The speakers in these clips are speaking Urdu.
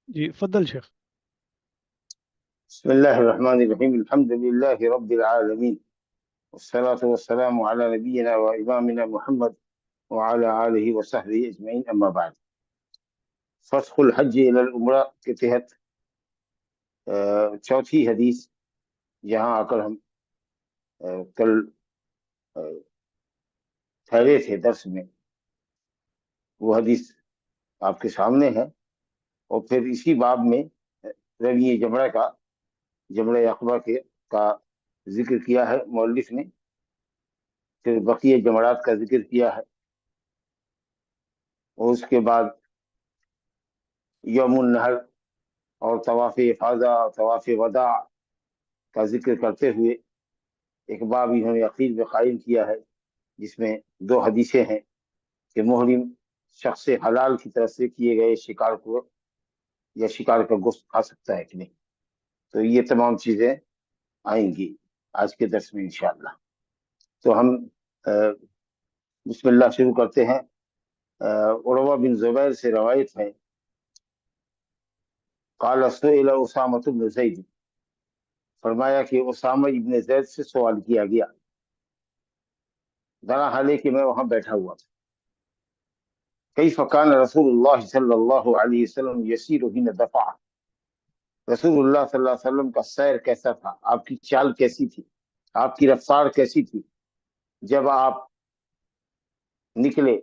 جی فضل شیخ. بسم الله الرحمن الرحيم. الحمد لله رب العالمين، والصلاة والسلام على نبينا وإمامنا محمد وعلى آله وصحبه أجمعين. أما بعد، فسخ الحج إلى العمرہ کے تحت چوتھی حدیث جہاں آ کر ہم کل ٹھہرے تھے درس میں، وہ حدیث آپ کے سامنے ہے. اور پھر اسی باب میں رمی جمرہ عقبہ کا ذکر کیا ہے مؤلف نے. پھر بقیہ جمرات کا ذکر کیا ہے، اور اس کے بعد یوم النحر اور طواف افاضہ اور طواف وداع کا ذکر کرتے ہوئے ایک باب انہوں نے عقید میں قائم کیا ہے، جس میں دو حدیثیں ہیں کہ محرم شخص حلال کی طرف سے کیے گئے شکار کو یا شکار کا گوشت کھا سکتا ہے کہ نہیں. تو یہ تمام چیزیں آئیں گی آج کے درس میں انشاءاللہ. تو ہم بسم اللہ شروع کرتے ہیں. عروہ بن زبیر سے روایت ہے، قال سئل اسامہ بن زید، فرمایا کہ اسامہ ابن زید سے سوال کیا گیا، ذرا حالے کہ میں وہاں بیٹھا ہوا تھا. کیف کان رسول اللہ صلی اللہ علیہ وسلم یسیر حین دفع، رسول اللہ صلی اللہ علیہ وسلم کا سیر کیسا تھا، آپ کی چال کیسی تھی، آپ کی رفتار کیسی تھی جب آپ نکلے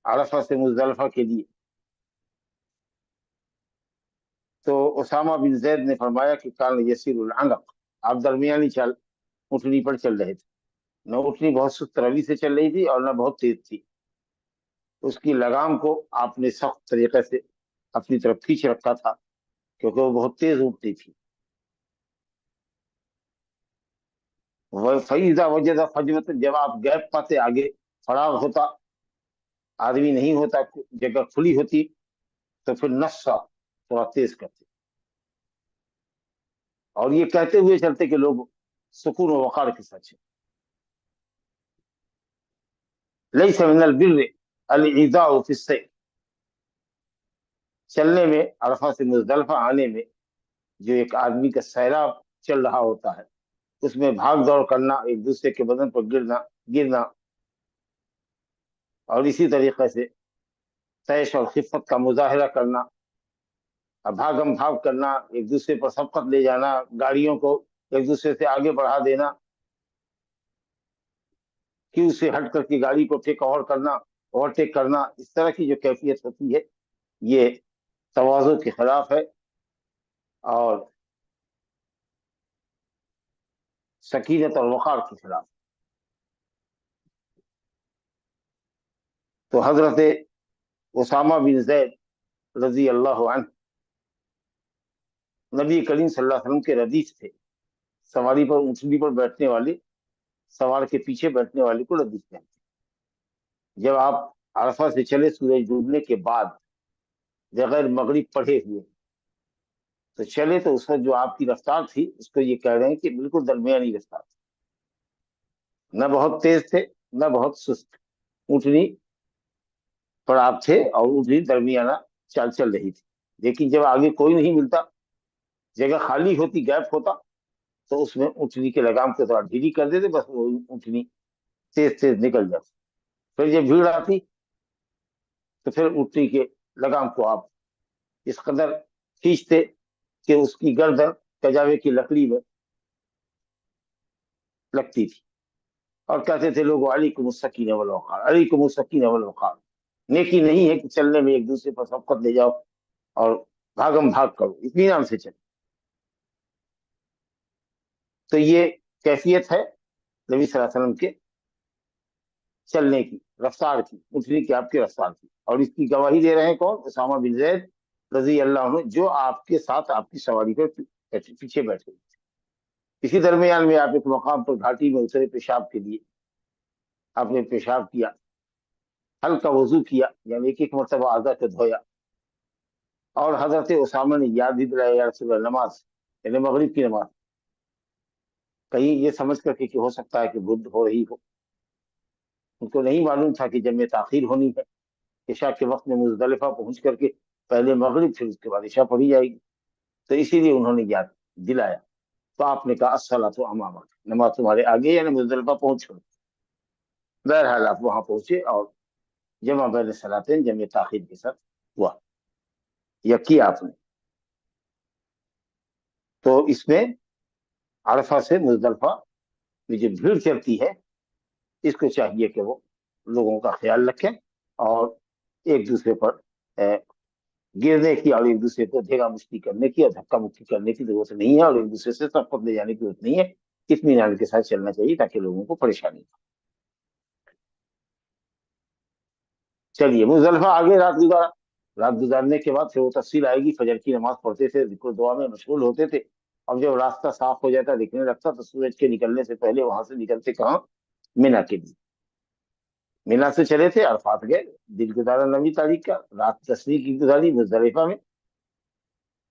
عرفہ سے مزدلفہ کے لیے. تو اسامہ بن زید نے فرمایا کہ کان یسیر العنق، آپ درمیانی چال اٹھنی پر چل رہے تھے. نہ اٹھنی بہت سست روی سے چل رہی تھی اور نہ بہت تیز تھی. اس کی لگام کو آپ نے سخت طریقے سے اپنی طرف کھینچ رکھا تھا کیونکہ وہ بہت تیز اٹھتی تھی. فَإِذَا وَجَدَ فَجْوَةً، جب آپ گیپ پاتے، آگے فراغ ہوتا، آدمی نہیں ہوتا، جگہ کھلی ہوتی، تو پھر نصا تھوڑا تیز کرتے. اور یہ کہتے ہوئے چلتے کہ لوگ سکون و وقار کے ساتھ چلیں. لَيْسَ مِنَ الْبِرِّ الْإِيذَاءُ فِي السَّيْرِ، چلنے میں، عرفہ سے مزدلفہ آنے میں جو ایک آدمی کا سیلاب چل رہا ہوتا ہے، اس میں بھاگ دوڑ کرنا، ایک دوسرے کے بدن پر گرنا اور اسی طریقے سے طیش اور خفت کا مظاہرہ کرنا، بھاگم بھاگ کرنا، ایک دوسرے پر سبقت لے جانا، گاڑیوں کو ایک دوسرے سے آگے بڑھا دینا، کیوں سے ہٹ کر کے گاڑی کو ٹیک اوورٹیک کرنا، اس طرح کی جو کیفیت ہوتی ہے یہ توازن کے خلاف ہے اور سکینت اور وقار کے خلاف. تو حضرت اسامہ بن زید رضی اللہ عنہ نبی کریم صلی اللہ علیہ وسلم کے ردیف تھے. سواری پر، اونٹنی پر بیٹھنے والے، سوار کے پیچھے بیٹھنے والے کو ردیف کہتے ہیں. جب آپ عرفہ سے چلے سورج ڈوبنے کے بعد بغیر مغرب پڑھے ہوئے تو چلے، تو اس وقت جو آپ کی رفتار تھی اس کو یہ کہہ رہے ہیں کہ بالکل درمیانی رفتار تھی، نہ بہت تیز تھے نہ بہت سست. اونٹنی پر آپ تھے اور اونٹنی درمیانہ چال چل رہی تھی. لیکن جب آگے کوئی نہیں ملتا، جگہ خالی ہوتی، گیپ ہوتا، تو اس میں اونٹنی کے لگام کو تھوڑا ڈھیلی کر دیتے، بس وہ اونٹنی تیز تیز نکل جاتی. پھر جب بھیڑ آتی تو پھر اونٹنی کے لگام کو آپ اس قدر کھینچتے کہ اس کی گردن کجاوے کی لکڑی میں لگتی تھی. اور کہتے تھے لوگ علیکم السکینہ والوقار، علیکم السکینہ والوقار. نیکی نہیں ہے کہ چلنے میں ایک دوسرے پر سبقت لے جاؤ اور بھاگم بھاگ کرو، اطمینان سے چلو. تو یہ کیفیت ہے نبی صلی اللہ علیہ وسلم کے چلنے کی، رفتار کی، اٹھنے کی آپ کی رفتار کی. اور اس کی گواہی دے رہے ہیں کون؟ اسامہ بن زید رضی اللہ عنہ، جو آپ کے ساتھ آپ کی سواری پر پیچھے بیٹھے. اسی درمیان میں آپ ایک مقام پر گھاٹی میں اترے پیشاب کے لیے، آپ نے پیشاب کیا، ہلکا وضو کیا، یعنی ایک مرتبہ اعضاء کو دھویا. اور حضرت اسامہ نے یاد بھی دلایا، یا رسول اللہ، نماز یعنی مغرب کی نماز، کہیں یہ سمجھ کر کہ ہو سکتا ہے کہ بدھ ہو رہی ہو. ان کو نہیں معلوم تھا کہ جمع تاخیر ہونی ہے. عشاء کے وقت میں مزدلفہ پہنچ کر کے پہلے مغرب پھر اس کے بعد عشاء پڑھی جائے گی، تو اسی لیے انہوں نے یاد دلایا۔ تو آپ نے کہا الصلاۃ امامک، نماز تمہارے آگے، یعنی مزدلفہ پہنچ کر۔ بہرحال آپ وہاں پہنچے اور جمع بین صلاتین، جمع تاخیر کے ساتھ ہوا، یا کیا آپ نے۔ تو اس میں عرفہ سے مزدلفہ میں جو بھیڑ چلتی ہے، اس کو چاہیے کہ وہ لوگوں کا خیال رکھیں اور ایک دوسرے پر گرنے کی اور ایک دوسرے کو دھیگا مشتی کرنے کی اور دھکا مکی کرنے کی ضرورت نہیں ہے، اور ایک دوسرے سے سبقت لے جانے کی ضرورت نہیں ہے۔ اطمینان کے ساتھ چلنا چاہیے تاکہ لوگوں کو پریشانی ہو۔ چلیے مزدلفہ آگے رات گزارا، رات گزارنے کے بعد پھر وہ تفصیل آئے گی، فجر کی نماز پڑھتے تھے، ذکر دعا میں مشغول ہوتے تھے۔ اب جب راستہ صاف ہو جاتا، دکھنے لگتا، تو سورج کے نکلنے سے پہلے وہاں سے نکلتے کہاں؟ مینا کے لیے۔ مینا سے چلے تھے، عرفات گئے، دن گزارا 9 تاریخ کا، رات 10 کی گزاری مزدلفہ میں،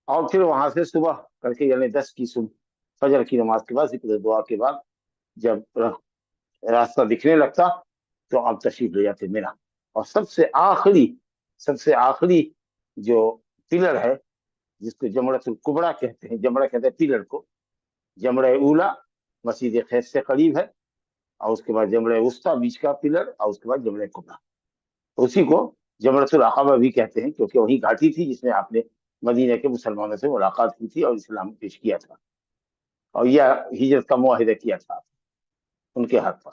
اور پھر وہاں سے صبح کر کے یعنی 10 کی صبح فجر کی نماز کے بعد ذکر دعا کے بعد جب راستہ دکھنے لگتا تو آپ تشریف لے جاتے مینا۔ اور سب سے آخری جو پلر ہے، جس کو جمرۃ الکبریٰ کہتے ہیں، جمرہ کہتے ہیں پلر کو، جمرہ اولا مسجد خیف سے قریب ہے، اور اس کے بعد جمرہ وسطیٰ بیچ کا پلر، اور اس کے بعد جمرہ کبریٰ، اسی کو جمرۃ العقبہ بھی کہتے ہیں، کیونکہ وہی گھاٹی تھی جس میں آپ نے مدینہ کے مسلمانوں سے ملاقات کی تھی اور اسلام پیش کیا تھا، اور یہ ہجرت کا معاہدہ کیا تھا ان کے حق پر،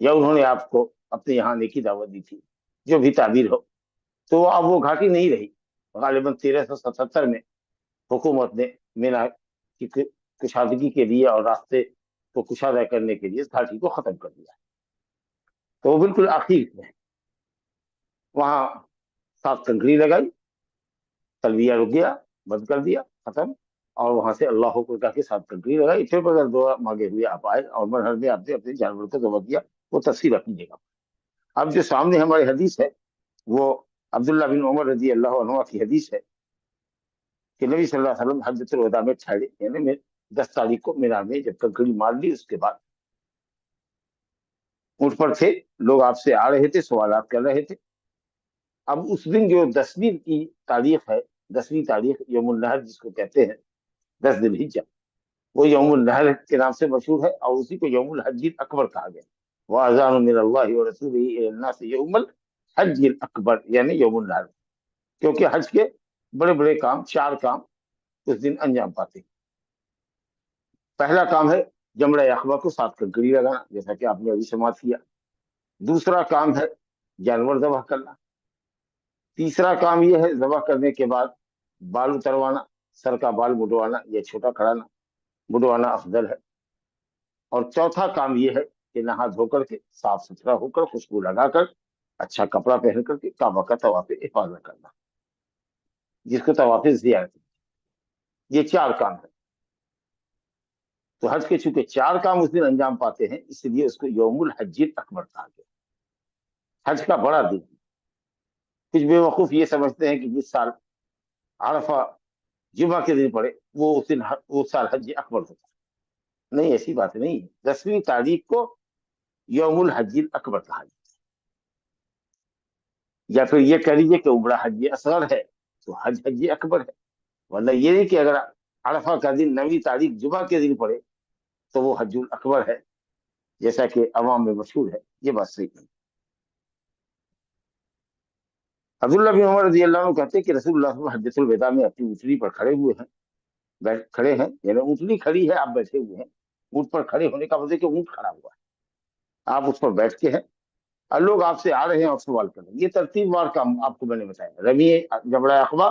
یا انہوں نے آپ کو اپنے یہاں آنے کی دعوت دی تھی، جو بھی تعبیر ہو۔ تو اب وہ گھاٹی نہیں رہی، غالباً 1377 میں حکومت نے مینا کی کشادگی کے لیے اور راستے کو کشادہ کرنے کے لیے اس گھاٹی کو ختم کر دیا۔ تو وہ بالکل آخر میں وہاں 7 کنکری لگائی، تلبیہ رک گیا، بند کر دیا، ختم، اور وہاں سے اللہ کو کہا کے 7 کنکری لگائی، پھر بغیر دعا مانگے ہوئے آپ آئے اور مرحل میں آپ نے اپنے جانور کو ذبح کیا۔ وہ تفصیل اپنی جگہ۔ اب جو سامنے ہماری حدیث ہے وہ عبداللہ بن عمر رضی اللہ عنہ کی حدیث ہے کہ نبی صلی اللہ علیہ وسلم حجۃ الوداع میں ٹھہرے، یعنی 10 تاریخ کو مینا میں جب کنکری مار لی، اس کے بعد اونٹ پر تھے، لوگ آپ سے آ رہے تھے، سوالات کر رہے تھے۔ اب اس دن جو 10ویں کی تاریخ ہے، 10ویں تاریخ یوم النحر جس کو کہتے ہیں، 10 ذی الحجہ، وہ یوم النحر کے نام سے مشہور ہے، اور اسی کو یوم الحج الاکبر کہا گیا۔ وَأَذَانٌ مِّنَ اللَّهِ وَرَسُولِهِ إِلَى النَّاسِ يَوْمَ الحج الاکبر، یعنی یوم النحر، کیونکہ حج کے بڑے بڑے کام، 4 کام اس دن انجام پاتے ہیں۔ پہلا کام ہے جمرہ عقبہ کو 7 کنکری لگانا، جیسا کہ آپ نے ابھی سماعت کیا۔ دوسرا کام ہے جانور ذبح کرنا۔ تیسرا کام یہ ہے ذبح کرنے کے بعد بال اتروانا، سر کا بال مڈوانا یا چھوٹا کرانا، مڈوانا افضل ہے۔ اور چوتھا کام یہ ہے کہ نہا دھو کر کے، صاف ستھرا ہو کر، خوشبو لگا کر، اچھا کپڑا پہن کر کے کعبہ کا طواف افاضہ کرنا، جس کو طواف زیارت، یہ 4 کام ہے۔ تو حج کے چونکہ 4 کام اس دن انجام پاتے ہیں، اس لیے اس کو یوم الحج اکبر کہا گیا، حج کا بڑا دن۔ کچھ بے وقوف یہ سمجھتے ہیں کہ جس سال عرفہ جمعہ کے دن پڑے وہ اس دن وہ سال حج اکبر ہوتا ہے۔ نہیں، ایسی بات نہیں ہے۔ 10ویں تاریخ کو یوم الحج اکبر کہا گیا، یا پھر یہ کہہ لیجیے کہ عمرہ حج اصغر ہے تو حج اکبر ہے، ورنہ یہ نہیں کہ اگر عرفہ کا دن 9ویں تاریخ جمعہ کے دن پڑے تو وہ حج الاکبر ہے، جیسا کہ عوام میں مشہور ہے۔ یہ بات صحیح نہیں۔ عبداللہ بن عمر رضی اللہ عنہ کہتے ہیں کہ رسول اللہ صلی اللہ علیہ وسلم حجۃ الوداع میں اپنی اونٹنی پر کھڑے ہوئے ہیں، کھڑے ہیں، یعنی اونٹنی کھڑی ہے، آپ بیٹھے ہوئے ہیں۔ اونٹ پر کھڑے ہونے کا مطلب کہ اونٹ کھڑا ہوا ہے، آپ اس پر بیٹھ کے ہیں، اور لوگ آپ سے آ رہے ہیں اور سوال کر رہے ہیں۔ یہ ترتیب وار کام آپ کو میں نے بتایا، رمی جمرہ عقبہ،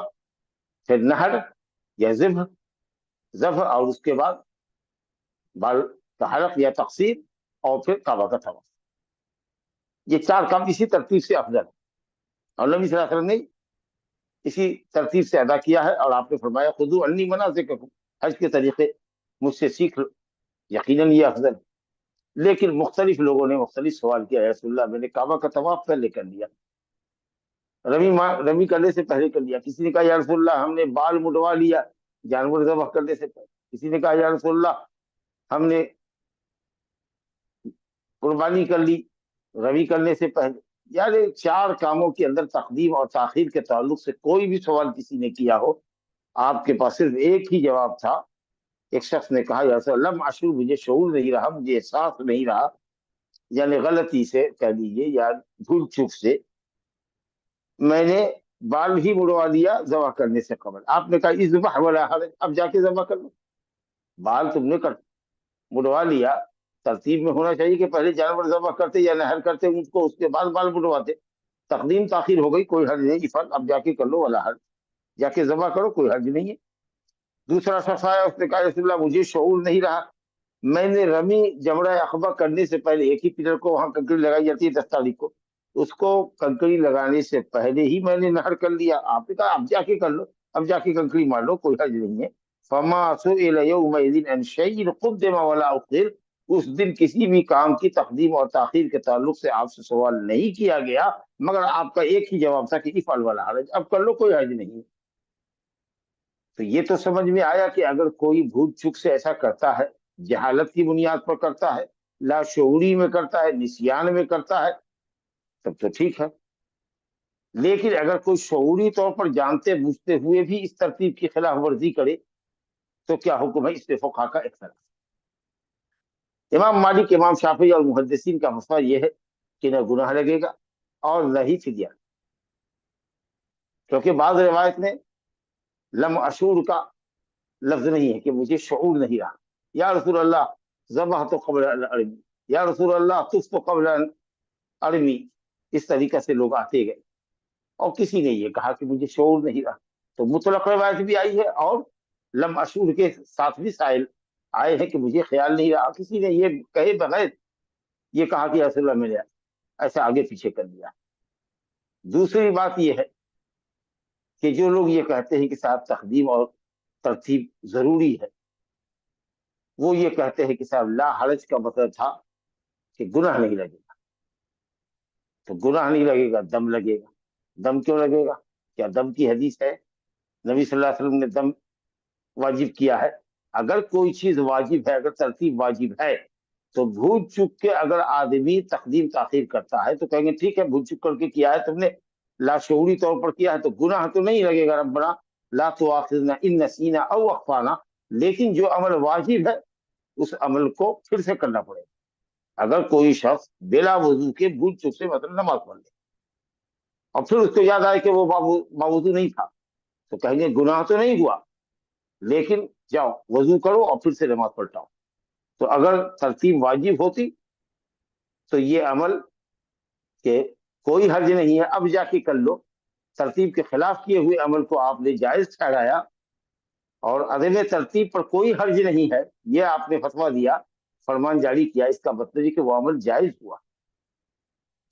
پھر نہر یا ذبح، اور اس کے بعد بال کا حلق یا تقصیر، اور پھر کعبہ کا طواف۔ یہ 4 کام اسی ترتیب سے افضل ہے، اور نبی صلی اللہ علیہ وسلم نے اسی ترتیب سے ادا کیا ہے، اور آپ نے فرمایا خذوا عنی مناسککم، حج کے طریقے مجھ سے سیکھ لو، یقیناً یہ افضل ہے۔ لیکن مختلف لوگوں نے مختلف سوال کیا، رسول اللہ میں نے کعبہ کا طواف پہلے کر لیا، رمی کرنے سے پہلے کر لیا، کسی نے کہا یا رسول اللہ ہم نے بال مڈوا لیا جانور ذبح کرنے سے پہلے، کسی نے کہا یا رسول اللہ ہم نے قربانی کر لی رمی کرنے سے پہلے۔ یعنی 4 کاموں کے اندر تقدیم اور تاخیر کے تعلق سے کوئی بھی سوال کسی نے کیا ہو، آپ کے پاس صرف ایک ہی جواب تھا. ایک شخص نے کہا یا رسول اللہ، لم اشعر، مجھے شعور نہیں رہا، مجھے احساس نہیں رہا، یعنی غلطی سے کہہ لیجیے یا بھول چوک سے میں نے بال ہی مڑوا لیا ذبح کرنے سے قبل. آپ نے کہا اذبح ولا حرج، اب جا کے ذبح کر لو. بال تم نے مڑوا لیا، ترتیب میں ہونا چاہیے کہ پہلے جانور ذبح کرتے یا نہر کرتے ان کو، اس کے بعد بال مڑواتے. تقدیم تاخیر ہو گئی، کوئی حرج نہیں، فل اب جا کے کر لو، ولا حرج، جا کے ذبح کرو، کوئی حرج نہیں ہے. دوسرا شخص آیا، اس نے کہا رسول اللہ مجھے شعور نہیں رہا، میں نے رمی جمرہ عقبہ کرنے سے پہلے، ایک ہی پلر کو وہاں کنکری لگائی جاتی ہے 10 تاریخ کو، اس کو کنکری لگانے سے پہلے ہی میں نے نہر کر لیا. آپ نے کہا اب جا کے کر لو، اب جا کے کنکری مار لو، کوئی حرج نہیں ہے. فما سئل یومئذ عن شیء قدم ولا اخر، اس دن کسی بھی کام کی تقدیم اور تاخیر کے تعلق سے آپ سے سوال نہیں کیا گیا، مگر آپ کا ایک ہی جواب تھا کہ افعل ولا حرج، اب کر لو، کوئی حرج نہیں. تو یہ تو سمجھ میں آیا کہ اگر کوئی بھول چوک سے ایسا کرتا ہے، جہالت کی بنیاد پر کرتا ہے، لاشعوری میں کرتا ہے، نسیان میں کرتا ہے، تب تو ٹھیک ہے. لیکن اگر کوئی شعوری طور پر جانتے بوجھتے ہوئے بھی اس ترتیب کی خلاف ورزی کرے تو کیا حکم ہے؟ اس پہ فقہا کا اختلاف. امام مالک، امام شافعی اور محدثین کا مسئلہ یہ ہے کہ نہ گناہ لگے گا اور نہ ہی فدیہ، کیونکہ بعض روایت میں لم اشور کا لفظ نہیں ہے کہ مجھے شعور نہیں رہا. یا رسول اللہ ذبح تو قبل ان ارمی، یا رسول اللہ تف تو قبل ان ارمی، اس طریقے سے لوگ آتے گئے اور کسی نے یہ کہا کہ مجھے شعور نہیں رہا. تو مطلق روایت بھی آئی ہے اور لم اشور کے ساتھ بھی سائل آئے ہیں کہ مجھے خیال نہیں رہا. کسی نے یہ کہے بغیر یہ کہا کہ رسول اللہ میں نے ایسا آگے پیچھے کر دیا. دوسری بات یہ ہے کہ جو لوگ یہ کہتے ہیں کہ صاحب تقدیم اور ترتیب ضروری ہے، وہ یہ کہتے ہیں کہ صاحب لا حرج کا مطلب تھا کہ گناہ نہیں لگے گا. تو گناہ نہیں لگے گا، دم لگے گا. دم کیوں لگے گا؟ کیا دم کی حدیث ہے؟ نبی صلی اللہ علیہ وسلم نے دم واجب کیا ہے. اگر کوئی چیز واجب ہے، اگر ترتیب واجب ہے، تو بھول چک کے اگر آدمی تقدیم تاخیر کرتا ہے تو کہیں گے ٹھیک ہے، بھول چک کر کے کیا ہے تم نے، لاشعوری طور پر کیا ہے، تو گناہ تو نہیں لگے گا. ربنا لا تؤاخذنا ان نسینا او اخطانا. لیکن جو عمل واجب ہے اس عمل کو پھر سے کرنا پڑے گا. اگر کوئی شخص بلا وضو کے بھول چک سے مثلا نماز پڑھ لے اور پھر اس کو یاد آئے کہ وہ باوضو نہیں تھا، تو کہیں گے گناہ تو نہیں ہوا، لیکن جاؤ وضو کرو اور پھر سے نماز پلٹاؤ. تو اگر ترتیب واجب ہوتی تو یہ عمل کہ کوئی حرج نہیں ہے، اب جا کے کر لو، ترتیب کے خلاف کیے ہوئے عمل کو آپ نے جائز ٹھہرایا، اور عدم ترتیب پر کوئی حرج نہیں ہے، یہ آپ نے فتویٰ دیا، فرمان جاری کیا. اس کا مطلب ہے کہ وہ عمل جائز ہوا.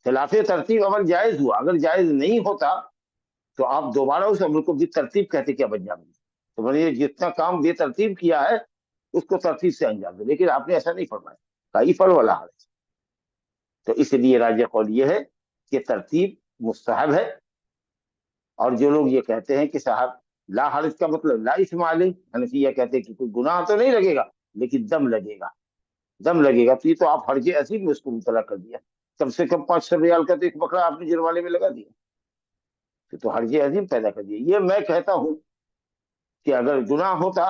خلاف ترتیب عمل جائز ہوا. اگر جائز نہیں ہوتا تو آپ دوبارہ اس عمل کو بھی ترتیب کہتے کیا بن جائے. تو میں نے جتنا کام بے ترتیب کیا ہے اس کو ترتیب سے انجام دے، لیکن آپ نے ایسا نہیں فرمایا، کئی فل والا حرج. تو اس لیے راجح قول یہ ہے کہ ترتیب مستحب ہے. اور جو لوگ یہ کہتے ہیں کہ صاحب لا حرج کا مطلب لا اسم علیہ، حنفیہ کہتے ہیں کہ کوئی گناہ تو نہیں لگے گا لیکن دم لگے گا. دم لگے گا تو یہ تو آپ حرج عظیم میں اس کو مبتلا کر دیا. کم سے کم 500 ریال کا تو ایک بکرا آپ نے جرمانے میں لگا دیا، تو حرج عظیم پیدا کر دیا. یہ میں کہتا ہوں کہ اگر گناہ ہوتا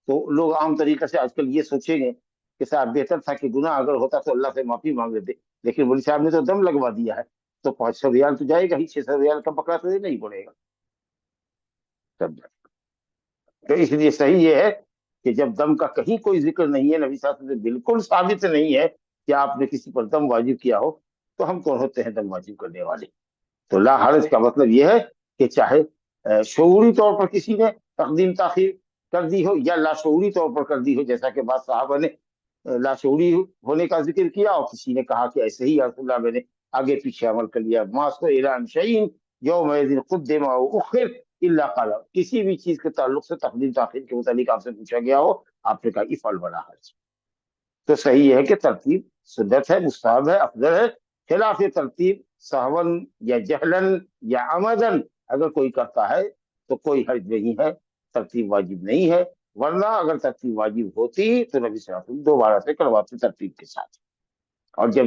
تو لوگ عام طریقے سے آج کل یہ سوچیں گے کہ صاحب بہتر تھا کہ گناہ اگر ہوتا تو اللہ سے معافی مانگ لیتے، لیکن مولوی صاحب نے تو دم لگوا دیا ہے، تو 500 ریال تو جائے گا ہی، 600 ریال کا بکرا تو نہیں پڑے گا. تو اس لیے صحیح یہ ہے کہ جب دم کا کہیں کوئی ذکر نہیں ہے، نبی صلی اللہ علیہ وسلم سے بالکل ثابت نہیں ہے کہ آپ نے کسی پر دم واجب کیا ہو، تو ہم کون ہوتے ہیں دم واجب کرنے والے. تو لا حرج کا مطلب یہ ہے کہ چاہے شعوری طور پر کسی نے تقدیم تاخیر کر دی ہو یا لاشعوری طور پر کر دی ہو، جیسا کہ بعض صحابہ نے لاشعوری ہونے کا ذکر کیا اور کسی نے کہا کہ ایسے ہی یا رسول اللہ میں نے آگے پیچھے عمل کر لیا. ماسو اعلان شعین یوم قدم او اخر الا قال، کسی بھی چیز کے تعلق سے تقدیم تاخیر کے متعلق آپ سے پوچھا گیا ہو، آپ نے کہا افعل ولا حرج. تو صحیح ہے کہ ترتیب سنت ہے، مستحب ہے، افضل ہے. خلاف ترتیب سہون یا جہلن یا عمدن اگر کوئی کرتا ہے تو کوئی حرج نہیں ہے، ترتیب واجب نہیں ہے. ورنہ اگر ترتیب واجب ہوتی تو نبی صلی اللہ علیہ وسلم دوبارہ سے کرواتے ترتیب کے ساتھ. اور جب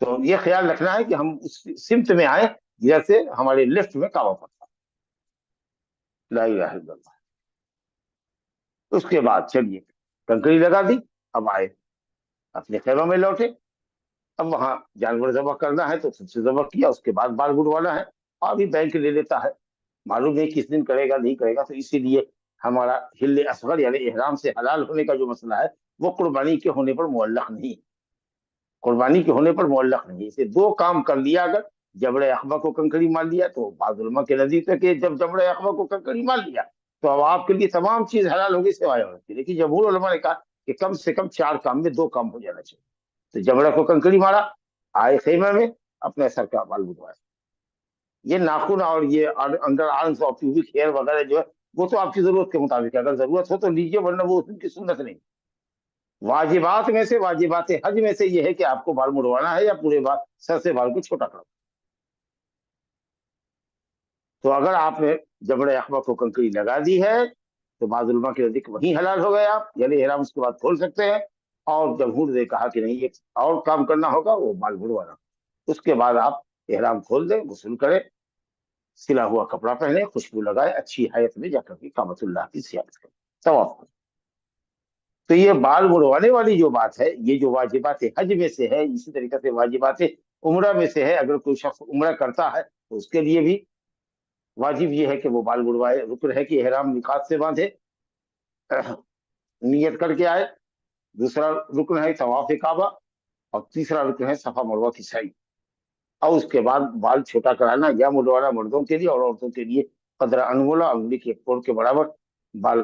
تو یہ خیال رکھنا ہے کہ ہم اس سمت میں آئے جدھر سے ہمارے لیفٹ میں کعبہ پڑتا ہے. لا الہ الا اللہ. اس کے بعد چلیے کنکری لگا دی. اب آئے اپنے خیمہ میں لوٹے. اب وہاں جانور ذبح کرنا ہے تو سب سے ذبح کیا, اس کے بعد بال بڑوانا ہے. ابھی بینک لے لیتا ہے, معلوم نہیں کس دن کرے گا نہیں کرے گا, تو اسی لیے ہمارا ہل اصغر یعنی احرام سے حلال ہونے کا جو مسئلہ ہے وہ قربانی کے ہونے پر معلق نہیں, قربانی کے ہونے پر معلق نہیں. اسے دو کام کر لیا, اگر جبڑ عقبہ کو کنکری مار لیا تو بعض علماء کے نزدیک ہے کہ جب جبڑ عقبہ کو کنکری مار لیا تو اب آپ کے لیے تمام چیز حلال ہوگی سوائے عورت کی. لیکن جمہور علماء نے کہا کہ کم سے کم 4 کام میں 2 کام ہو جانا چاہیے. تو جبڑا کو کنکری مارا, آئے خیمہ میں, اپنے سر کا بال بڑھوایا. یہ ناخن اور یہ انڈر آرمز اور پیوبک ہیئر وغیرہ جو ہے وہ تو آپ کی ضرورت کے مطابق ہے, اگر ضرورت ہو تو لیجیے, ورنہ وہ اس کی سنت نہیں. واجبات میں سے, واجبات حج میں سے یہ ہے کہ آپ کو بال مڑوانا ہے یا پورے بال سر سے بال کو چھوٹا کرنا. تو اگر آپ نے جبڑ عقبہ کو کنکری لگا دی ہے تو بعض علماء کے نزدیک وہیں حلال ہو گئے آپ, یعنی احرام اس کے بعد کھول سکتے ہیں. اور جمہور نے کہا کہ نہیں, ایک اور کام کرنا ہوگا, وہ بال مڑوانا. اس کے بعد آپ احرام کھول دیں, غسل کریں, سلا ہوا کپڑا پہنے, خوشبو لگائے, اچھی حیت میں جا کر کے کعبۃ اللہ کی زیارت کریں, طواف کریں. تو یہ بال مڑوانے والی جو بات ہے, یہ جو واجبات حج میں سے ہے, اسی طریقے سے واجبات عمرہ میں سے ہے. اگر کوئی شخص عمرہ کرتا ہے تو اس کے لیے بھی واجب یہ ہے کہ وہ بال مڑوائے. رکن ہے کہ احرام میقات سے باندھے, نیت کر کے آئے. دوسرا رکن ہے طواف کعبہ, اور تیسرا رکن ہے صفا مروہ کی سعی. اور اس کے بعد بال چھوٹا کرانا یا مڑوانا مردوں کے لیے, اور عورتوں کے لیے قدر انمولا, انگلی کے کوڑ کے برابر بال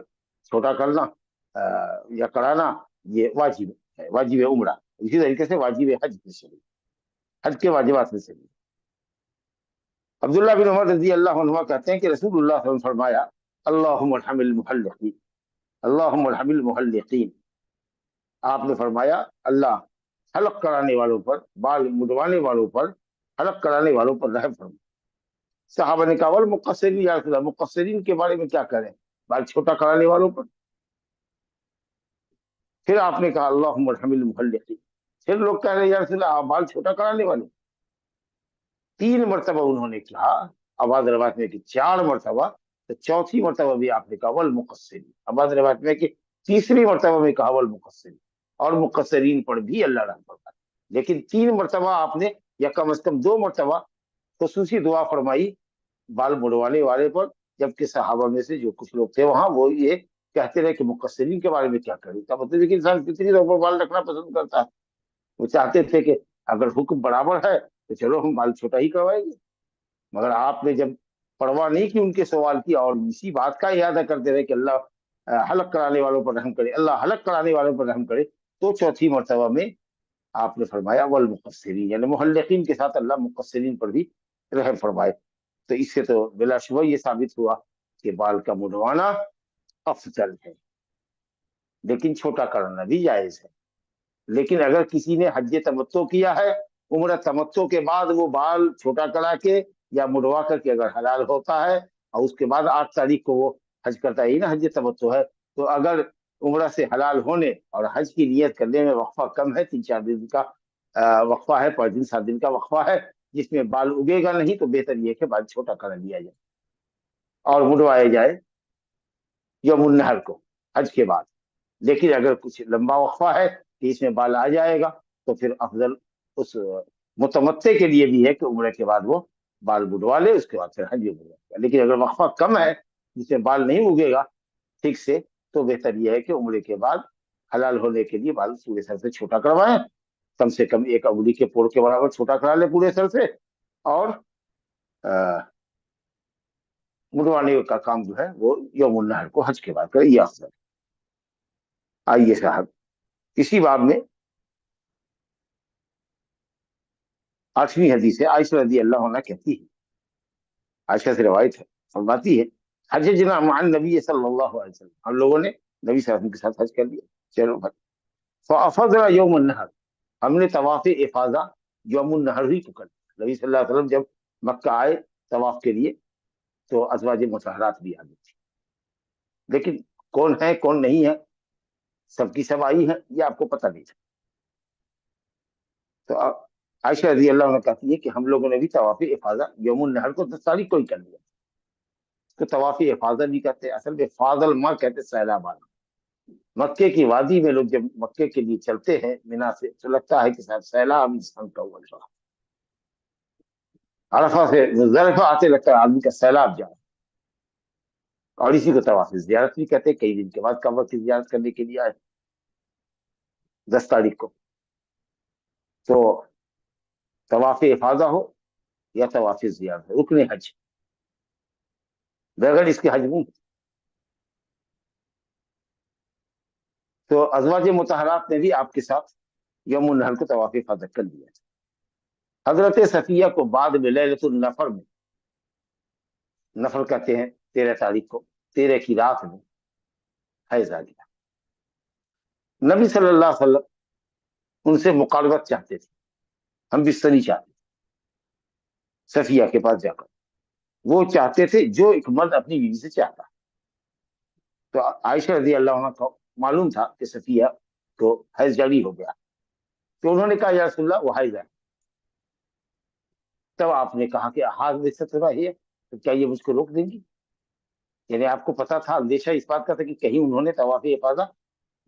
چھوٹا کرنا یا کرانا, یہ واجب ہے, واجب عمرہ. اسی طریقے سے واجب حج میں سے, حج کے واجبات میں سے. عبداللہ بن عمر رضی اللہ عنہ کہتے ہیں کہ رسول اللہ صلی اللہ علیہ وسلم فرمایا, اللہم ارحم المحلقین, اللہم ارحم المحلقین. آپ نے فرمایا اللہ حلق کرانے والوں پر, بال مڈوانے والوں پر, حلق کرانے والوں پر رحم فرما. صحابہ نے کہا والمقصرین یا رسول اللہ, مقصرین کے بارے میں کیا کریں, بال چھوٹا کرانے والوں پر. پھر آپ نے کہا اللہم ارحم المحلقین. پھر لوگ کہہ رہے ہیں یا رسول اللہ بال چھوٹا کرانے والے. 3 مرتبہ انہوں نے کہا, آواز روایت میں کہ 4 مرتبہ, تو چوتھی مرتبہ بھی آپ نے کہا والمقصرین. آواز روایت میں کہ تیسری مرتبہ میں کہا والمقصرین, اور مقصرین پر بھی اللہ رحم فرمائے. لیکن 3 مرتبہ آپ نے, یا کم از کم 2 مرتبہ خصوصی دعا فرمائی بال مڑوانے والے پر, جبکہ صحابہ میں سے جو کچھ لوگ تھے وہاں وہ یہ کہتے رہے کہ مقصرین کے بارے میں کیا کریں. کا مطلب ہے کہ انسان کتنی طرح بال رکھنا پسند کرتا ہے. وہ چاہتے تھے کہ اگر حکم برابر ہے تو چلو ہم بال چھوٹا ہی کروائیں گے. مگر آپ نے جب پرواہ نہیں کی ان کے سوال کی, اور اسی بات کا ارادہ کرتے رہے کہ اللہ حلق کرانے والوں پر رحم کرے, اللہ حلق کرانے والوں پر رحم کرے, تو چوتھی مرتبہ میں آپ نے فرمایا والمقصرین, یعنی محلقین کے ساتھ اللہ مقصرین پر بھی رحم فرمائے. تو اس سے تو بلا شبہ یہ ثابت ہوا کہ بال کا مڈوانا افضل ہے, لیکن چھوٹا کرنا بھی جائز ہے. لیکن اگر کسی نے حج تمتع کیا ہے, عمرہ تمتع کے بعد وہ بال چھوٹا کرا کے یا مڑوا کر کے اگر حلال ہوتا ہے, اور اس کے بعد 8 تاریخ کو وہ حج کرتا ہے, یہ نا حج تمتع ہے, تو اگر عمرہ سے حلال ہونے اور حج کی نیت کرنے میں وقفہ کم ہے, 3-4 دن کا وقفہ ہے, 5 دن 7 دن کا وقفہ ہے, جس میں بال اگے گا نہیں, تو بہتر یہ کہ بال چھوٹا کرا لیا جائے اور مڑوائے جائے یوم النحر کو, حج کے بعد. لیکن اگر کچھ لمبا وقفہ ہے کہ اس میں بال آ جائے گا, تو پھر افضل اس متمتع کے لیے بھی ہے کہ عمرے کے بعد وہ بال بڑھوا لے, اس کے بعد پھر حج بڑھوا لے. لیکن اگر وقفہ کم ہے جس میں بال نہیں اگے گا ٹھیک سے, تو بہتر یہ ہے کہ عمرے کے بعد حلال ہونے کے لیے بال پورے سر سے چھوٹا کروائیں, کم سے کم 1 انگلی کے پوڑ کے برابر چھوٹا کرا لے پورے سر سے, اور مڑوانے کا کام جو ہے وہ یوم النحر کو حج کے بعد کرے, یہ افضل. آئیے صاحب, اسی باب میں 8ویں حدیث ہے. عائشہ رضی اللہ عنہ کہتی ہے, عائشہ سے روایت ہے, فرماتی ہے حججنا مع النبی صلی اللہ علیہ وسلم, ہم لوگوں نے نبی صلی اللہ علیہ وسلم کے ساتھ حج کر لیا. چلو بھائی, فافضنا یوم النحر, ہم نے طواف افاضہ یوم النحر ہی کو کر لیا. نبی صلی اللہ علیہ وسلم جب مکہ آئے طواف کے لیے تو ازواج مطہرات بھی آ گئی تھی, لیکن کون ہے کون نہیں ہے, سب کی سب آئی ہیں, یہ آپ کو پتہ نہیں تھا. تو عائشہ رضی اللہ عنہ کہتی ہے کہ ہم لوگوں نے بھی طواف افاضہ یوم النحر کو 10 تاریخ کو ہی کر لیا. تو طواف افاضہ بھی کہتے ہیں، اصل میں فاضل ماں کہتے ہیں سیلاب آنا. مکے کی وادی میں لوگ جب مکے کے لیے چلتے ہیں مینا سے تو لگتا ہے کہ صاحب سیلاب انسان کا ہوا جا. عرفہ سے مزدلفہ آتے لگتا ہے آدمی کا سیلاب جا. اور اسی کو طواف زیارت بھی کہتے ہیں. کئی دن کے بعد کعبہ کی زیارت کرنے کے لیے آئے 10 تاریخ کو. تو طواف افاضہ ہو یا طواف زیارت ہو، رکن حج، بغیر اس کے حج نہیں. تو ازواج مطہرات نے بھی آپ کے ساتھ یوم النحر کو طواف افاضہ کر لیا. حضرت صفیہ کو بعد میں لیلۃ النفر میں، نفر کہتے ہیں 13 تاریخ کو، 13 کی رات میں حیض آ گیا. نبی صلی اللہ علیہ وسلم ان سے مقاربت چاہتے تھے، ہم بستری چاہتے تھے صفیہ کے پاس جا کر. وہ چاہتے تھے جو ایک مرد اپنی بیوی سے چاہتا. تو عائشہ رضی اللہ عنہ کو معلوم تھا کہ صفیہ کو حیض جاری ہو گیا. تو انہوں نے کہا یا رسول اللہ وہ حیض ہے. تب آپ نے کہا کہ ہاتھ میں سے تھوڑا ہے تو کیا یہ مجھ کو روک دیں گی؟ یعنی آپ کو پتا تھا، اندیشہ اس بات کا تھا کہ کہیں انہوں نے طواف افاضہ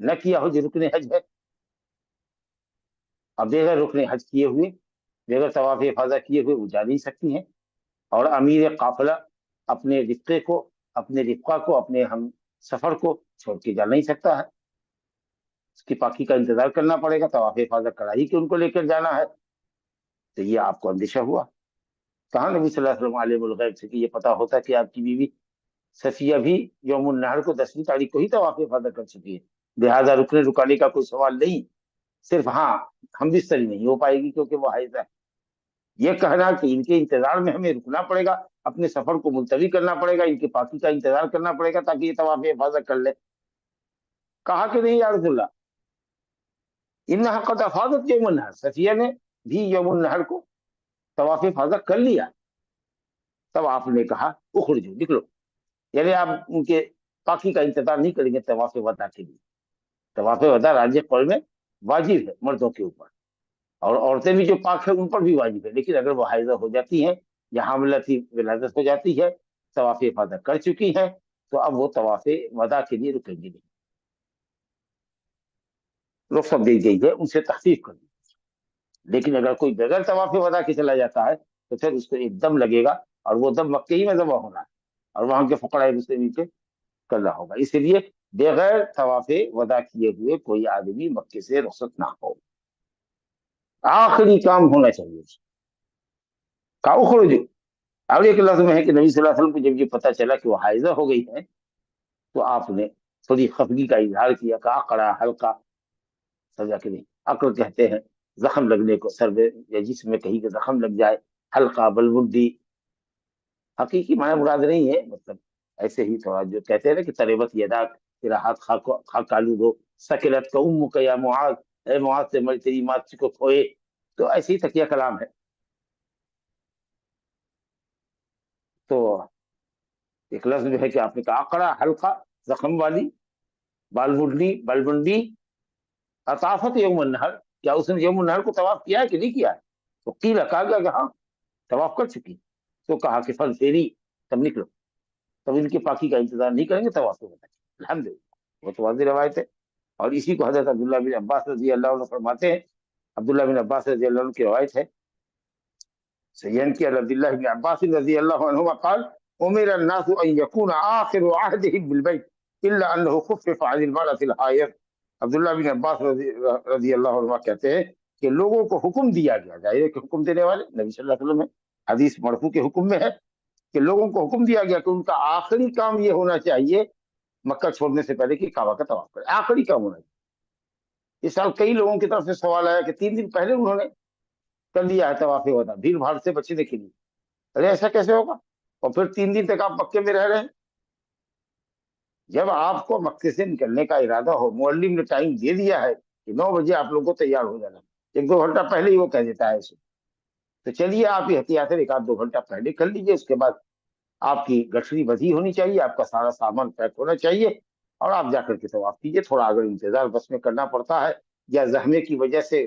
نہ کیا ہو جو رکن حج ہے. اب بغیر رکن حج کیے ہوئے، بغیر طواف افاضہ کیے ہوئے وہ جا نہیں سکتی ہیں. اور امیر قافلہ اپنے رفقے کو، اپنے رفقہ کو، اپنے ہم سفر کو چھوڑ کے جا نہیں سکتا ہے. اس کی پاکی کا انتظار کرنا پڑے گا. طواف افاضہ کرائی کہ ان کو لے کر جانا ہے. تو یہ آپ کو اندیشہ ہوا. کہاں نبی صلی اللہ علیہ وسلم عالم الغیب سے کہ یہ پتا ہوتا کہ آپ کی بیوی صفیہ بھی یوم النحر کو 10ویں تاریخ کو ہی طواف افاضہ کر چکی ہے، لہٰذا رکنے رکانے کا کوئی سوال نہیں. صرف ہاں ہم بستری نہیں ہو پائے گی کیونکہ وہ حائض ہے. یہ کہنا کہ ان کے انتظار میں ہمیں رکنا پڑے گا، اپنے سفر کو ملتوی کرنا پڑے گا، ان کی پاکی کا انتظار کرنا پڑے گا تاکہ یہ طواف افاضہ کر لے. کہا کہ نہیں یا رسول اللہ انہا قد افاضت یوم النحر، صفیہ نے بھی یوم النحر کو طواف افاضہ کر لیا. تب آپ نے کہا اخرجو، نکلو. یعنی آپ ان کے پاکی کا انتظار نہیں کریں گے طواف وداع کے لیے. طواف وداع راجح قول میں واجب ہے مردوں کے اوپر، اور عورتیں بھی جو پاک ہے ان پر بھی واجب ہے. لیکن اگر وہ حائضہ ہو جاتی ہیں یا حاملہ کی ولادت ہو جاتی ہے، طواف افاضہ کر چکی ہیں، تو اب وہ طواف وداع کے لیے رکیں گی نہیں. رخصت دی گئی ہے، ان سے تخفیف کر دی. لیکن اگر کوئی بغیر طواف وداع کے چلا جاتا ہے تو پھر اس کو ایک دم لگے گا، اور وہ دم مکے ہی میں ذبح ہونا ہے اور وہاں کے فقراء مسلمین کے کرنا ہوگا. اسی لیے بغیر طواف وداع کیے ہوئے کوئی آدمی مکے سے رخصت نہ ہو. آخری کام ہونا چاہیے. کہا خروج. اور ایک لفظ میں ہے کہ نبی صلی اللہ علیہ وسلم کو جب یہ پتا چلا کہ وہ حائضہ ہو گئی ہے تو آپ نے تھوڑی خفگی کا اظہار کیا. کہا اقرا ہلکا، سزا کے نہیں. عقل کہتے ہیں زخم لگنے کو، سر میں یا جسم میں کہیں کہ زخم لگ جائے. ہلکا بلبردی حقیقی معنی مراد نہیں ہے، مطلب ایسے ہی تھوڑا جو کہتے ہیں نا کہ تریبت یدا، تیرا ہاتھ خاک آلود ہو. سکلت کا امک یا معاذ، اے معاذ سے مر تیری ماں کو کھوئے. تو ایسے ہی تکیہ کلام ہے. تو ایک لفظ جو ہے کہ آپ نے کہا اقرا ہلکا، زخم والی، بلبنڈی اطافت یوم النحر. کیا اس نے یوم النحر کو طواف کیا ہے کہ نہیں کیا ہے؟ تو قیل کہا گیا کہ ہاں طواف کر چکی. تو کہا کہ فل فیری، تب نکلو. تب ان کے پاکی کا انتظار نہیں کریں گے، طواف کو بتائیں. الحمد للہ وہ تو واضح روایت ہے. اور اسی کو حضرت عبداللہ بن عباس رضی اللہ عنہ فرماتے ہیں. عبداللہ بن عباس رضی اللہ عنہ کی روایت ہے سیئن کی عبداللہ بن عباس رضی اللہ عنہ قال امر الناس ان يكون آخر عهدهم بالبيت الا انه خفف عن المرأة الحائض. عبداللہ بن عباس رضی اللہ عنہ کہتے ہیں کہ لوگوں کو حکم دیا گیا، ظاہر ہے کہ حکم دینے والے نبی صلی اللہ علیہ وسلم ہے، حدیث مرفوع کے حکم میں ہے کہ لوگوں کو حکم دیا گیا کہ ان کا آخری کام یہ ہونا چاہیے مکہ چھوڑنے سے پہلے کہ کعبہ کا طواف کرے. آخری کام ہونا چاہیے. اس سال کئی لوگوں کی طرف سے سوال آیا کہ 3 دن پہلے انہوں نے کر لیا ہے طواف وداع بھیڑ بھاڑ سے بچنے کے لیے. ارے ایسا کیسے ہوگا؟ اور پھر 3 دن تک آپ مکے میں رہ رہے ہیں. جب آپ کو مکے سے نکلنے کا ارادہ ہو، معلم نے ٹائم دے دیا ہے کہ 9 بجے آپ لوگوں کو تیار ہو جانا، 1-2 گھنٹہ پہلے ہی وہ کہہ دیتا ہے اسے. تو چلیے آپ یہ احتیاط 1-2 گھنٹہ پہلے کر لیجیے. اس کے بعد آپ کی گٹھڑی بدھی ہونی چاہیے، آپ کا سارا سامان پیک ہونا چاہیے، اور آپ جا کر کے طواف کیجیے. تھوڑا اگر انتظار بس میں کرنا پڑتا ہے یا زحمے کی وجہ سے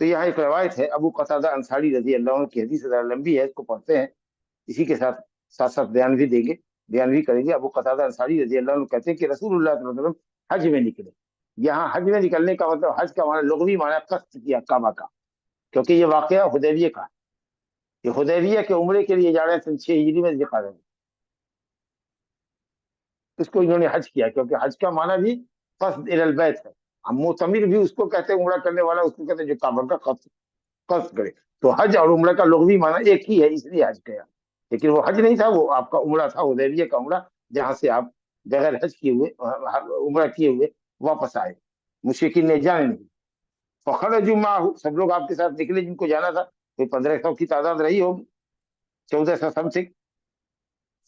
تو یہاں ایک روایت ہے ابو قتادہ انصاری رضی اللہ عنہ کی حدیث ذرا لمبی ہے، اس کو پڑھتے ہیں، اسی کے ساتھ ساتھ ساتھ بیان بھی دیں گے، بیان بھی کریں گے۔ ابو قتادہ انصاری رضی اللہ عنہ کہتے ہیں کہ رسول اللہ صلی اللہ علیہ وسلم حج میں نکلے۔ یہاں حج میں نکلنے کا مطلب حج کا معنی لغوی معنی قصد کیا کعبہ کا، کیونکہ یہ واقعہ حدیبیہ کا، یہ حدیبیہ کے عمرے کے لیے جا رہے ہیں 6 ہجری میں دکھا رہے ہیں، اس کو انہوں نے حج کیا، کیونکہ حج کا معنی بھی قصد الی البیت ہے۔ ہم معتمر بھی اس کو کہتے ہیں، عمرہ کرنے والا اس کو کہتے ہیں جو کعبہ کا قصد کرے۔ تو حج اور عمرہ کا لغوی معنی ایک ہی ہے، اس لیے حج کیا، لیکن وہ حج نہیں تھا، وہ آپ کا عمرہ تھا، حدیبیہ کا عمرہ، جہاں سے آپ بغیر حج کیے ہوئے عمرہ کیے ہوئے واپس آئے، مشرکین نے جانے نہیں۔ فخرجوا معه، سب لوگ آپ کے ساتھ نکلے جن کو جانا تھا، کوئی 1500 کی تعداد رہی ہوگی، 1400 سم تھنگ۔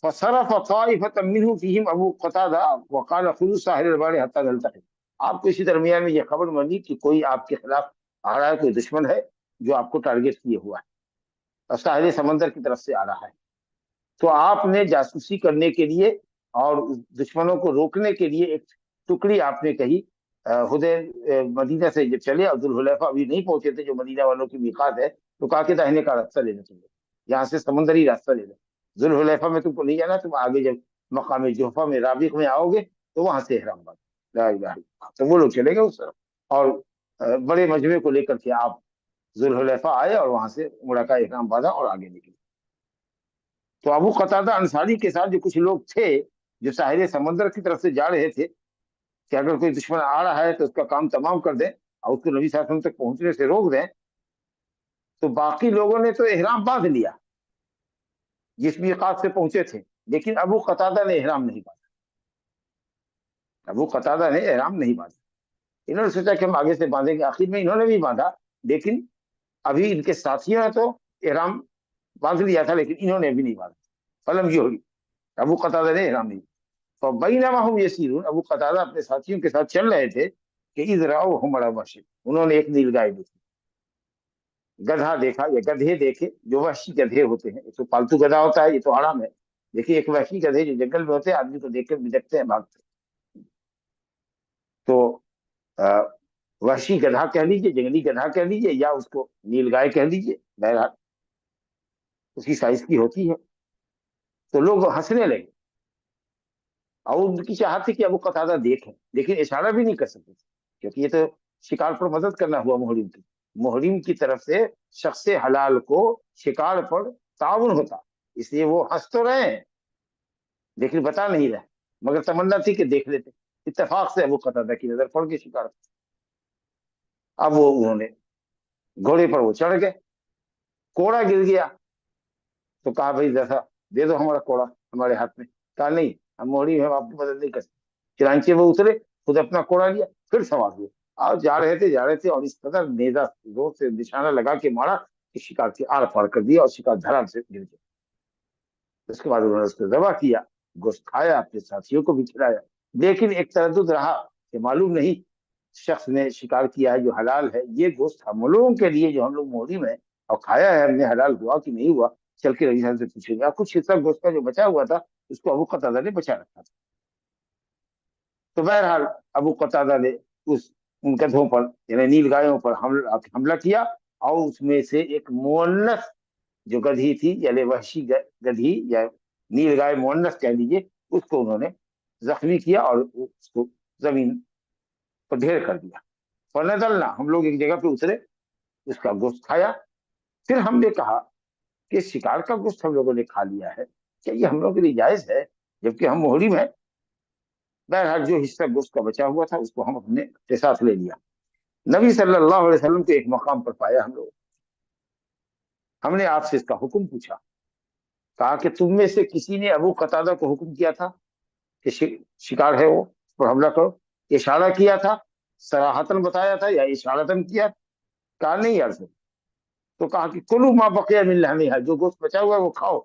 فصرف طائفة منهم فيهم ابو قتادہ وقال خذوا ساحل البحر حتى نلتقي۔ آپ کو اسی درمیان میں یہ خبر ملی کہ کوئی آپ کے خلاف آ رہا ہے، کوئی دشمن ہے جو آپ کو ٹارگیٹ کیے ہوا ہے اور ساحل سمندر کی طرف سے آ رہا ہے۔ تو آپ نے جاسوسی کرنے کے لیے اور دشمنوں کو روکنے کے لیے ایک ٹکڑی آپ نے کہی مدینہ سے جب چلے اور ذوالحلیفہ ابھی نہیں پہنچے تھے جو مدینہ والوں کی میقات ہے، تو کہا کہ داہنے کا راستہ لینا چاہیے، یہاں سے سمندری راستہ لینا، ذوالحلیفہ میں تم کو نہیں جانا، تم آگے جب مقام جوفہ میں رابغ میں آؤ گے تو وہاں سے احرام باندھو، لا الہ الا اللہ۔ تو وہ لوگ چلے گئے اس طرف، اور بڑے مجمع کو لے کر کے آپ ذوالحلیفہ آئے اور وہاں سے عمرہ کا احرام باندھا اور آگے نکلے۔ تو ابو قتادہ انصاری کے ساتھ جو کچھ لوگ تھے جو ساحل سمندر کی طرف سے جا رہے تھے کہ اگر کوئی دشمن آ رہا ہے تو اس کا کام تمام کر دیں اور اس کو نبی صلی اللہ علیہ وسلم تک پہنچنے سے روک دیں، تو باقی لوگوں نے تو احرام باندھ لیا جس میقات سے پہنچے تھے، لیکن ابو قتادہ نے احرام نہیں باندھا، ابو قتادہ نے احرام نہیں باندھا۔ انہوں نے سوچا کہ ہم آگے سے باندھیں گے، آخر میں انہوں نے بھی باندھا، لیکن ابھی ان کے ساتھیوں نے تو احرام باندھ لیا تھا لیکن انہوں نے بھی نہیں باندھا، فلم یہ ہوئی، ابو قتادہ نے احرام نہیں۔ فبینما هم یسیرون، ابو قتادہ اپنے ساتھیوں کے ساتھ چل رہے تھے کہ اذ رأوهم على وحش، انہوں نے ایک نیلگائے دیکھی، گدھا دیکھا یا گدھے دیکھے جو وحشی گدھے ہوتے ہیں، ایک تو پالتو گدھا ہوتا ہے، یہ تو حرام ہے، دیکھیے ایک وحشی گدھے جو جنگل میں ہوتے ہیں، آدمی کو دیکھ کر بھجکتے ہیں، بھاگتے ہیں۔ تو وحشی گدھا کہہ لیجیے، جنگلی گدھا کہہ لیجیے، یا اس کو نیلگائے کہہ لیجیے، بہرحال اس کی سائز کی ہوتی ہے۔ تو لوگ ہنسنے لگے اور ان کی چاہت تھی کہ ابو قتادہ دیکھیں، لیکن اشارہ بھی نہیں کر سکتے تھے کیونکہ یہ تو شکار پر مدد کرنا ہوا محرم کی، محرم کی طرف سے شخص حلال کو شکار پر تعاون ہوتا، اس لیے وہ ہنس تو رہے ہیں لیکن بتا نہیں رہے، مگر تمنا تھی کہ دیکھ لیتے۔ اتفاق سے ابو قتادہ کی نظر پڑ گئی شکار پر، اب وہ انہوں نے گھوڑے پر وہ چڑھ گئے، کوڑا گر گیا تو کہا بھائی جیسا دے دو ہمارا کوڑا ہمارے ہاتھ میں، کہا نہیں ہم محرم ہیں، آپ کی مدد نہیں کر سکتے۔ چنانچہ وہ اترے، خود اپنا کوڑا لیا، پھر سوار ہوئے اور جا رہے تھے اور اس قدر نیزہ زور سے نشانہ لگا کے مارا کہ شکار کے آر پار کر دیا اور شکار دھڑام سے گر گیا۔ اس کے بعد انہوں نے اس کو ذبح کیا، گوشت کھایا، اپنے ساتھیوں کو بھی کھلایا، لیکن ایک تردد رہا کہ معلوم نہیں شخص نے شکار کیا ہے جو حلال ہے، یہ گوشت ہم لوگوں کے لیے جو ہم لوگ محرم ہیں اور کھایا ہے ہم نے، حلال ہوا کہ نہیں ہوا، چل کے رضی سے پوچھیں گے۔ کچھ حصہ گوشت کا جو بچا ہوا تھا اس کو ابو قتادہ نے بچا رکھا تھا۔ تو بہرحال ابو قتادہ نے ان گدھوں پر یعنی نیل گایوں پر حملہ کیا اور اس میں سے ایک مؤنث جو گدھی تھی یعنی وحشی گدھی یا نیل گائے مؤنث کہہ لیجیے، اس کو انہوں نے زخمی کیا اور اس کو زمین پر ڈھیر کر دیا۔ فنزلنا، ہم لوگ ایک جگہ پہ اترے، اس کا گوشت کھایا، پھر ہم نے کہا کہ شکار کا گوشت ہم لوگوں نے کھا لیا ہے، کیا یہ ہم لوگوں کے لیے جائز ہے جبکہ ہم محرم ہیں؟ بہرحال جو حصہ گوشت کا بچا ہوا تھا اس کو ہم اپنے کے ساتھ لے لیا۔ نبی صلی اللہ علیہ وسلم کو ایک مقام پر پایا ہم لوگ، ہم نے آپ سے اس کا حکم پوچھا، کہا کہ تم میں سے کسی نے ابو قتادہ کو حکم کیا تھا کہ شکار ہے وہ اس پر حملہ کرو، اشارہ کیا تھا، صراحتاً بتایا تھا یا اشارتاً کیا؟ کہا نہیں یار سر۔ تو کہا کہ کلوا ما بقی من لحمھا، جو گوشت بچا ہوا ہے وہ کھاؤ۔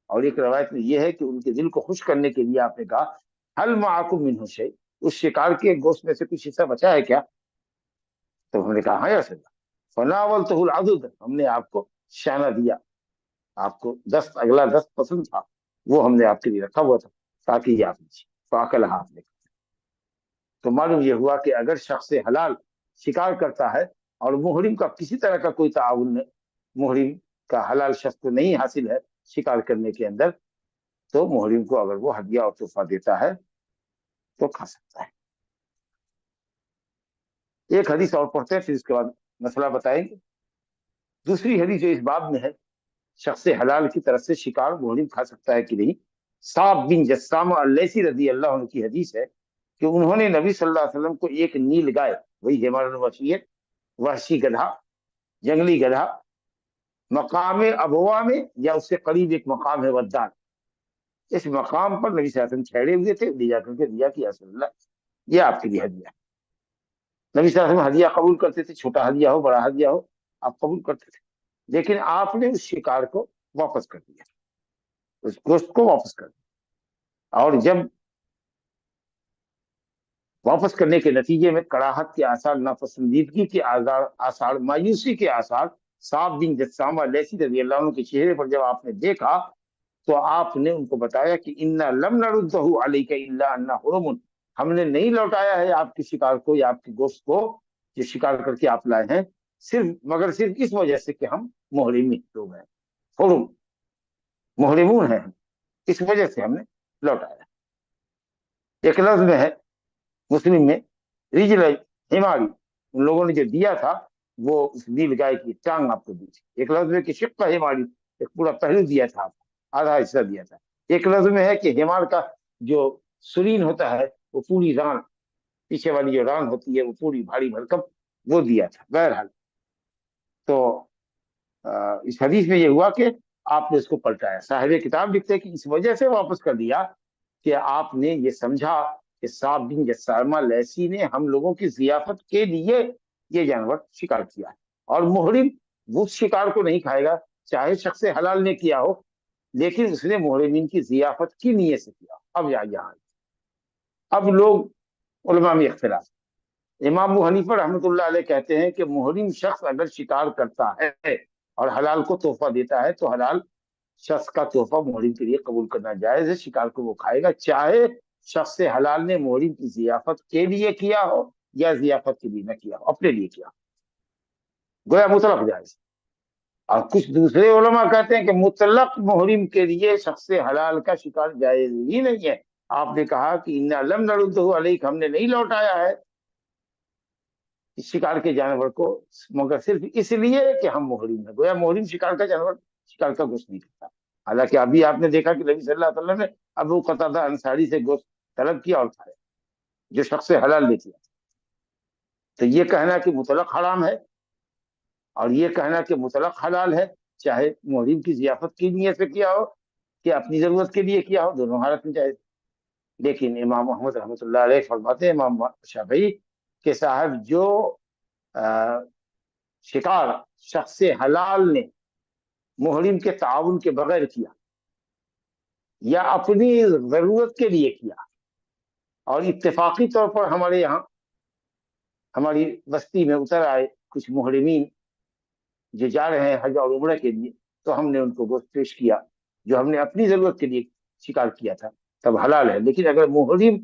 اور ایک روایت میں یہ ہے کہ ان کے دل کو خوش کرنے کے لیے آپ نے کہا هل معکم منہ شیء، اس شکار کے گوشت میں سے کچھ حصہ بچا ہے کیا؟ تو ہم نے کہا ہاں یا رسول اللہ۔ فناولته العضد، ہم نے آپ کو شانہ دیا، آپ کو دست، اگلا دست پسند تھا وہ ہم نے آپ کے لیے رکھا ہوا تھا تاکہ یہ آپ لیجیے، فاکل ہاتھ لے۔ تو معلوم یہ ہوا کہ اگر شخص حلال شکار کرتا ہے اور محرم کا کسی طرح کا کوئی تعاون محرم کا حلال شخص کو نہیں حاصل ہے شکار کرنے کے اندر، تو محرم کو اگر وہ ہدیہ اور تحفہ دیتا ہے تو کھا سکتا ہے۔ ایک حدیث اور پڑھتے ہیں، پھر اس کے بعد مسئلہ بتائیں گے۔ دوسری حدیث جو اس باب میں ہے، شخص حلال کی طرف سے شکار محرم کھا سکتا ہے کہ نہیں، صعب بن جسامہ اللیثی رضی اللہ عنہ کی حدیث ہے کہ انہوں نے نبی صلی اللہ علیہ وسلم کو ایک نیل گائے، وہی حمار الوحشی ہے، وحشی گدھا، جنگلی گدھا، مقام ابوا میں یا اس سے قریب ایک مقام ہے ودان، اس مقام پر نبی صلی اللہ علیہ وسلم ٹھہرے ہوئے تھے، لے جا کر کے دیا کہ یا رسول اللہ یہ آپ کے لیے ہدیہ ہے۔ نبی صلی اللہ علیہ وسلم ہدیہ قبول کرتے تھے، چھوٹا ہدیہ ہو بڑا ہدیہ ہو آپ قبول کرتے تھے، لیکن آپ نے اس شکار کو واپس کر دیا، اس گوشت کو واپس کر دیا، اور جب واپس کرنے کے نتیجے میں کراہت کے آثار، ناپسندیدگی کے آثار، مایوسی کے آثار صعب بن جسامہ اللیثی رضی اللہ عنہ کے چہرے پر جب آپ نے دیکھا تو آپ نے ان کو بتایا کہ انا لم نردہ علیک الا انہ حرم، ہم نے نہیں لوٹایا ہے آپ کی شکار کو یا آپ کے گوشت کو جو شکار کر کے آپ لائے ہیں، صرف اس وجہ سے کہ ہم محرمی لوگ ہیں، حرم محرمون ہیں، اس وجہ سے ہم نے لوٹایا۔ ایک لفظ میں ہے مسلم میں، رجل حماری، ان لوگوں نے جو دیا تھا وہ اس نیل گائے کی ٹانگ آپ کو دی تھی۔ ایک لفظ میں کہ شق حماری، ایک پورا پہلو دیا تھا آپ کو، آدھا حصہ دیا تھا۔ ایک لفظ میں ہے کہ حمار کا جو سرین ہوتا ہے وہ پوری ران، پیچھے والی جو ران ہوتی ہے وہ پوری بھاری بھرکم وہ دیا تھا۔ بہرحال تو اس حدیث میں یہ ہوا کہ آپ نے اس کو پلٹایا۔ صاحب کتاب لکھتے کہ اس وجہ سے واپس کر دیا کہ آپ نے یہ سمجھا کہ صعب بن جسامہ اللیثی نے ہم لوگوں کی ضیافت کے لیے یہ جانور شکار کیا ہے، اور محرم وہ شکار کو نہیں کھائے گا چاہے شخص حلال نے کیا ہو، لیکن اس نے محرمین کی ضیافت کی نیت سے کیا۔ اب یہاں اب لوگ علماء میں اختلاف، امام ابو حنیفہ رحمۃ اللہ علیہ کہتے ہیں کہ محرم شخص اگر شکار کرتا ہے اور حلال کو تحفہ دیتا ہے تو حلال شخص کا تحفہ محرم کے لیے قبول کرنا جائز ہے، شکار کو وہ کھائے گا چاہے شخص حلال نے محرم کی ضیافت کے لیے کیا ہو یا ضیافت کے لیے نہ کیا ہو، اپنے لیے کیا ہو، گویا مطلق جائز۔ اور کچھ دوسرے علماء کہتے ہیں کہ مطلق محرم کے لیے شخص حلال کا شکار جائز ہی نہیں ہے۔ آپ نے کہا کہ انا لم نردہ علیک، ہم نے نہیں لوٹایا ہے شکار کے جانور کو مگر صرف اس لیے کہ ہم محرم ہیں، گویا محرم شکار کا جانور شکار کا گوشت نہیں کرتا۔ حالانکہ ابھی آپ نے دیکھا کہ نبی صلی اللہ علیہ وسلم نے ابو قتادہ انصاری سے گوشت طلب کیا اور کھایا، جو شخص حلال نے کیا۔ تو یہ کہنا کہ مطلق حرام ہے اور یہ کہنا کہ مطلق حلال ہے، چاہے محرم کی ضیافت کی نیت سے کیا ہو کہ اپنی ضرورت کے لیے کیا ہو، دونوں حالت میں جائز۔ لیکن امام محمد رحمۃ اللہ علیہ فرماتے ہیں، امام شافعی کہ صاحب جو شکار شخص حلال نے محرم کے تعاون کے بغیر کیا یا اپنی ضرورت کے لیے کیا، اور اتفاقی طور پر ہمارے یہاں ہماری بستی میں اتر آئے کچھ محرمین جو جا رہے ہیں حج اور عمرہ کے لیے، تو ہم نے ان کو گوشت پیش کیا جو ہم نے اپنی ضرورت کے لیے شکار کیا تھا، تب حلال ہے۔ لیکن اگر محرم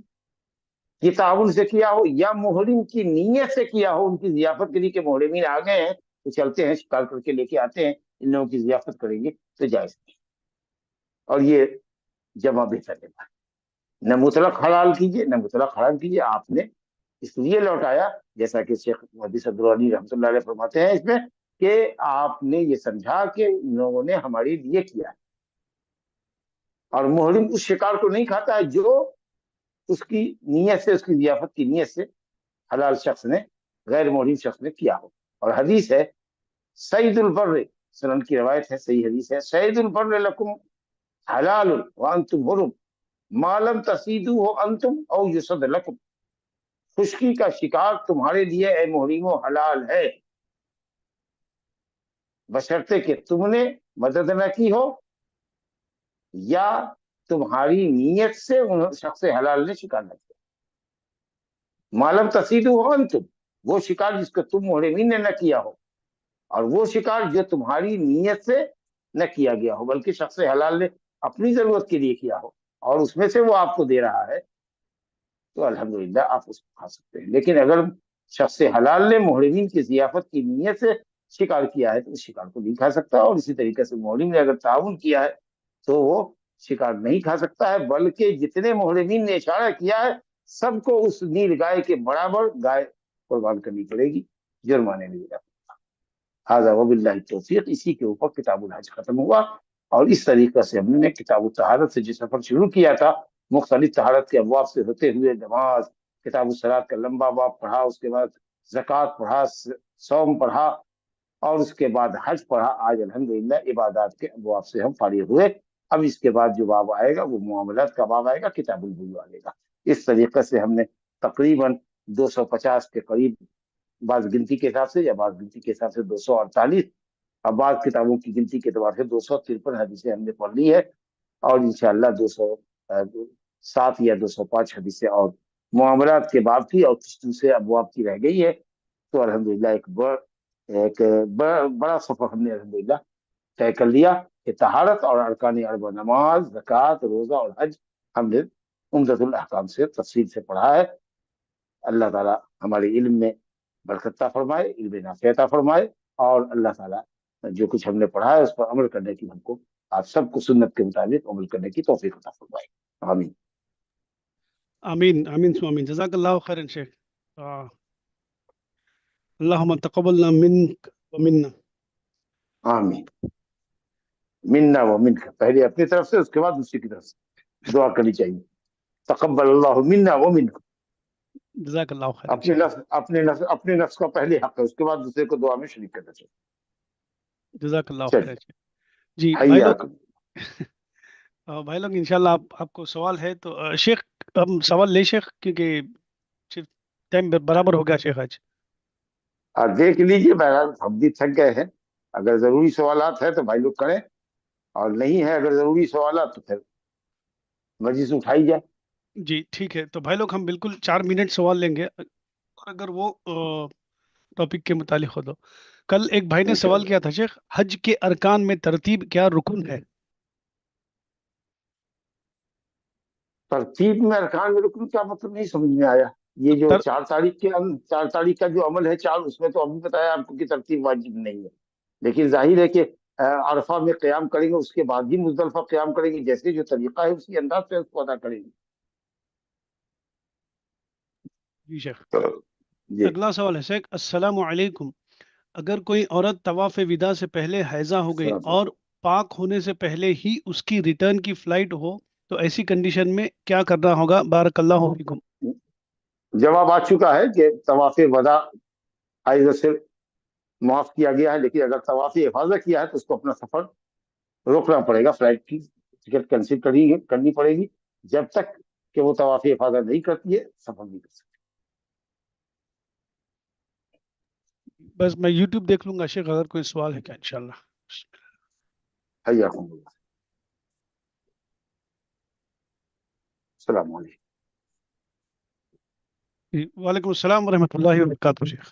کی تعاون سے کیا ہو یا محرم کی نیت سے کیا ہو، ان کی ضیافت کے لیے کہ محرمین آ گئے ہیں تو چلتے ہیں شکار کر کے لے کے آتے ہیں، ان لوگوں کی ضیافت کریں گے تو جائز نہیں، اور یہ جمع بہتر ہے۔ نہ مطلق حلال کیجیے نہ مطلق حرام کیجیے، آپ نے اس لیے لوٹایا جیسا کہ شیخ محدث عبدالغنی رحمۃ اللہ علیہ فرماتے ہیں اس میں کہ آپ نے یہ سمجھا کہ ان لوگوں نے ہمارے لیے کیا ہے، اور محرم اس شکار کو نہیں کھاتا ہے جو اس کی نیت سے، اس کی ضیافت کی نیت سے حلال شخص نے غیر محرم شخص نے کیا ہو۔ اور حدیث ہے سید البر، سنن کی روایت ہے، صحیح حدیث ہے، سید البر لکم حلال وانتم حرم ما لم تصیدوہ انتم او یصد لکم، خشکی کا شکار تمہارے لیے اے محرمو حلال ہے بشرطے کہ تم نے مدد نہ کی ہو یا تمہاری نیت سے ان شخص حلال نے شکار نہ کیا۔ معلوم تصیدو ہو انتم، وہ شکار جس کو تم محرمین نے نہ کیا ہو، اور وہ شکار جو تمہاری نیت سے نہ کیا گیا ہو بلکہ شخص حلال نے اپنی ضرورت کے لیے کیا ہو اور اس میں سے وہ آپ کو دے رہا ہے، تو الحمدللہ آپ اس کو کھا سکتے ہیں۔ لیکن اگر شخص حلال نے محرمین کی ضیافت کی نیت سے شکار کیا ہے تو اس شکار کو نہیں کھا سکتا، اور اسی طریقے سے محرم نے اگر تعاون کیا ہے تو وہ شکار نہیں کھا سکتا ہے، بلکہ جتنے محرمین نے اشارہ کیا ہے سب کو اس نیل گائے کے برابر گائے قربان کرنی پڑے گی، جرمانے میں ملے گا۔ ہاذا وباللہ توفیق، اسی کے اوپر کتاب الحج ختم ہوا، اور اس طریقے سے ہم نے کتاب الطہارت سے جو سفر شروع کیا تھا، مختلف طہارت کے ابواب سے ہوتے ہوئے نماز، کتاب الصلاۃ کا لمبا باب پڑھا، اس کے بعد زکوٰۃ پڑھا، صوم پڑھا، اور اس کے بعد حج پڑھا۔ آج الحمدللہ عبادات کے ابواب سے ہم فارغ ہوئے۔ اب اس کے بعد جو باب آئے گا وہ معاملات کا باب آئے گا، کتاب البیوع آئے گا۔ اس طریقے سے ہم نے تقریباً 250 کے قریب، بعض گنتی کے حساب سے یا بعض گنتی کے حساب سے 248، اور بعض کتابوں کی گنتی کے اعتبار سے 253 حدیثیں ہم نے پڑھ لی ہے، اور انشاءاللہ 207 یا 205 حدیثیں اور معاملات کے باب کی اور کچھ دوسرے ابواب کی رہ گئی ہے۔ تو الحمدللہ ایک بڑا سفر ہم نے الحمدللہ طے کر لیا کہ طہارت اور ارکان اربع، نماز، زکوٰۃ، روزہ اور حج ہم نے عمدۃ الاحکام سے تفصیل سے پڑھا ہے۔ اللہ تعالیٰ ہمارے علم میں برکت عطا فرمائے، علم نافع عطا فرمائے، اور اللہ تعالیٰ جو کچھ ہم نے پڑھا ہے اس پر عمل کرنے کی ہم کو، آپ سب کو سنت کے مطابق عمل کرنے کی توفیق عطا فرمائے، آمین۔ آمین آمین ثم آمین، جزاک اللہ خیرن شیخ۔ اللہم تقبلنا منک ومنا۔ آمین، منا و منک، پہلے اپنی طرف سے اس کے بعد دوسری کی طرف سے دعا کرنی چاہیے، تقبل اللہ منا و منک۔ جزاک اللہ خیرن شیخ۔ اپنے نفس کا پہلے حق ہے، اس کے بعد دوسرے کو دعا میں شریک کرنا چاہیے۔ جزاک اللہ چلیے، خیرن شیخ۔ جی بھائی لوگ، حیاکم۔ بھائی لوگ انشاءاللہ آپ کو سوال ہے تو شیخ ہم سوال لیں شیخ، کیونکہ ٹائم برابر ہو گیا شیخ آج۔ اور دیکھ لیجیے، بہرحال ہم بھی تھک گئے ہیں، اگر ضروری سوالات ہیں تو بھائی لوگ کریں، اور نہیں ہے اگر ضروری سوالات تو پھر مجلس اٹھائی جائے۔ جی ٹھیک ہے، تو بھائی لوگ ہم بالکل 4 منٹ سوال لیں گے، اور اگر وہ ٹاپک کے متعلق ہو تو۔ کل ایک بھائی نے سوال انشاءاللہ کیا تھا شیخ، حج کے ارکان میں ترتیب کیا رکن ہے؟ ترتیب میں ارکان میں رکن کیا مطلب نہیں سمجھ میں آیا؟ تو یہ جو 4 تاریخ کا جو عمل ہے، 4، اس میں تو ابھی بتایا آپ کو کہ ترتیب واجب نہیں ہے، لیکن ظاہر ہے کہ عرفہ میں قیام کریں گے، اس کے بعد بھی مزدلفہ قیام کریں گے، جیسے جو طریقہ ہے اسی انداز سے اس کو ادا کریں گے۔ جی شیخ، جی، اگلا سوال ہے شیخ، السلام علیکم، اگر کوئی عورت طواف وداع سے پہلے حیضہ ہو گئی السلام اور پاک ہونے سے پہلے ہی اس کی ریٹرن کی فلائٹ ہو تو ایسی کنڈیشن میں کیا کرنا ہوگا؟ بارک اللہ فیکم۔ علیکم۔ جواب آ چکا ہے کہ طواف وداع حیض سے معاف کیا گیا ہے، لیکن اگر طواف افاضہ کیا ہے تو اس کو اپنا سفر روکنا پڑے گا، فلائٹ کی ٹکٹ کینسل کرنی پڑے گی، جب تک کہ وہ طواف افاضہ نہیں کرتی ہے سفر نہیں کر سکتی۔ بس میں یوٹیوب دیکھ لوں گا شیخ، اگر کوئی سوال ہے کیا انشاءاللہ۔ حیاکم اللہ، السلام علیکم۔ وعلیکم السلام ورحمۃ اللہ وبرکاتہ شیخ۔